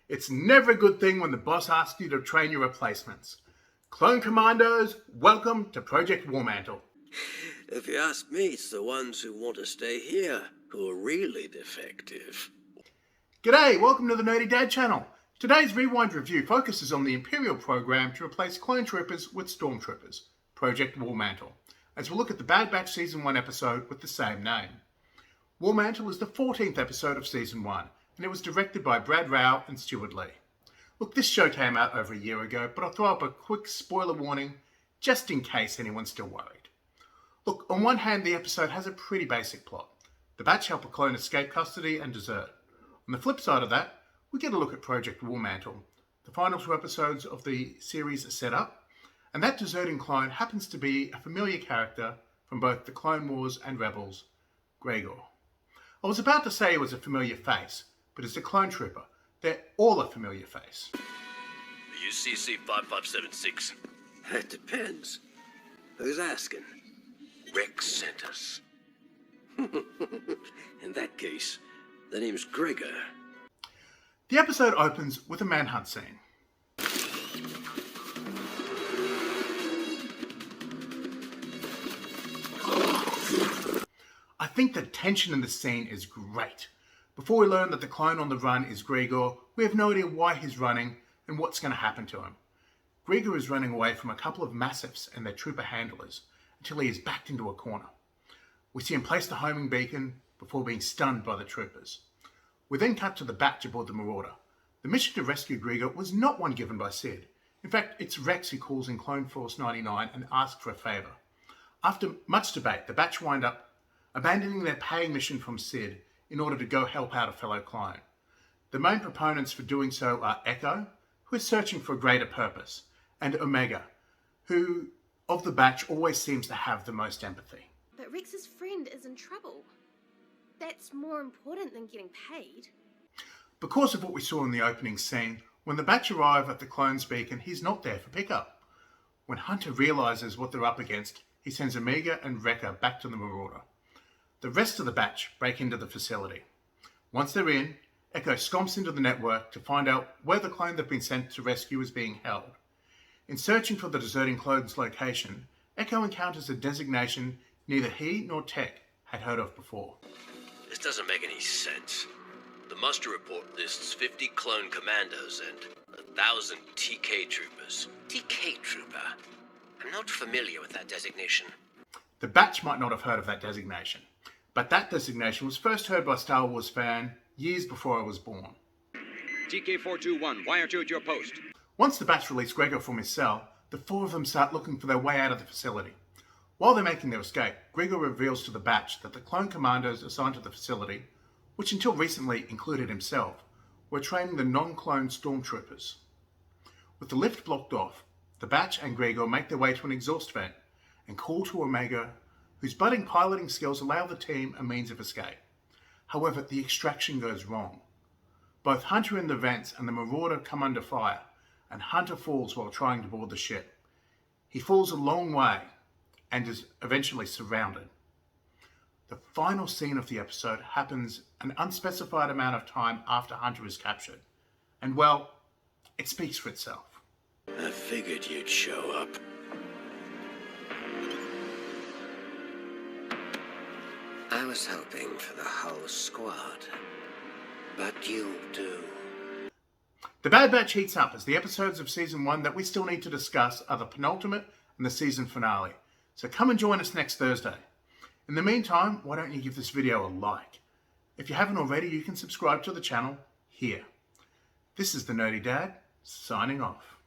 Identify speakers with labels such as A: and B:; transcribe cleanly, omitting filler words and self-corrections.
A: It's never a good thing when the boss asks you to train your replacements. Clone Commandos, welcome to Project War-Mantle.
B: If you ask me, it's the ones who want to stay here who are really defective.
A: G'day, welcome to the Nerdy Dad channel. Today's Rewind review focuses on the Imperial program to replace clone troopers with stormtroopers, Project War-Mantle, as we'll look at the Bad Batch Season 1 episode with the same name. War-Mantle is the 14th episode of Season 1, and it was directed by Brad Rao and Stuart Lee. Look, this show came out over a year ago, but I'll throw up a quick spoiler warning just in case anyone's still worried. Look, on one hand, the episode has a pretty basic plot. The Batch help a clone escape custody and desert. On the flip side of that, we get a look at Project War-Mantle. The final two episodes of the series are set up, and that deserting clone happens to be a familiar character from both the Clone Wars and Rebels, Gregor. I was about to say it was a familiar face, but as a clone trooper, they're all a familiar face.
B: UCC 5576. That depends. Who's asking? Rex sent us. In that case, the name's Gregor.
A: The episode opens with a manhunt scene. I think the tension in the scene is great. Before we learn that the clone on the run is Gregor, we have no idea why he's running and what's going to happen to him. Gregor is running away from a couple of massives and their trooper handlers until he is backed into a corner. We see him place the homing beacon before being stunned by the troopers. We then cut to the Batch aboard the Marauder. The mission to rescue Gregor was not one given by Sid. In fact, it's Rex who calls in Clone Force 99 and asks for a favour. After much debate, the Batch wind up abandoning their paying mission from Sid in order to go help out a fellow clone. The main proponents for doing so are Echo, who is searching for a greater purpose, and Omega, who, of the Batch, always seems to have the most empathy.
C: But Rex's friend is in trouble. That's more important than getting paid.
A: Because of what we saw in the opening scene, when the Batch arrive at the clone's beacon, he's not there for pickup. When Hunter realises what they're up against, he sends Omega and Wrecker back to the Marauder. The rest of the Batch break into the facility. Once they're in, Echo stomps into the network to find out where the clone they've been sent to rescue is being held. In searching for the deserting clone's location, Echo encounters a designation neither he nor Tech had heard of before.
B: This doesn't make any sense. The muster report lists 50 clone commandos and 1,000 TK troopers. TK trooper? I'm not familiar with that designation.
A: The Batch might not have heard of that designation, but that designation was first heard by a Star Wars fan years before I was born.
D: TK-421, wire to at your post.
A: Once the Batch release Gregor from his cell, the four of them start looking for their way out of the facility. While they're making their escape, Gregor reveals to the Batch that the clone commandos assigned to the facility, which until recently included himself, were training the non-clone stormtroopers. With the lift blocked off, the Batch and Gregor make their way to an exhaust vent and call to Omega, whose budding piloting skills allow the team a means of escape. However, the extraction goes wrong. Both Hunter in the vents and the Marauder come under fire, and Hunter falls while trying to board the ship. He falls a long way and is eventually surrounded. The final scene of the episode happens an unspecified amount of time after Hunter is captured. And well, it speaks for itself.
B: I figured you'd show up. I was hoping for the whole squad, but you do.
A: The Bad Batch heats up as the episodes of Season 1 that we still need to discuss are the penultimate and the season finale. So come and join us next Thursday. In the meantime, why don't you give this video a like? If you haven't already, you can subscribe to the channel here. This is the Nerdy Dad, signing off.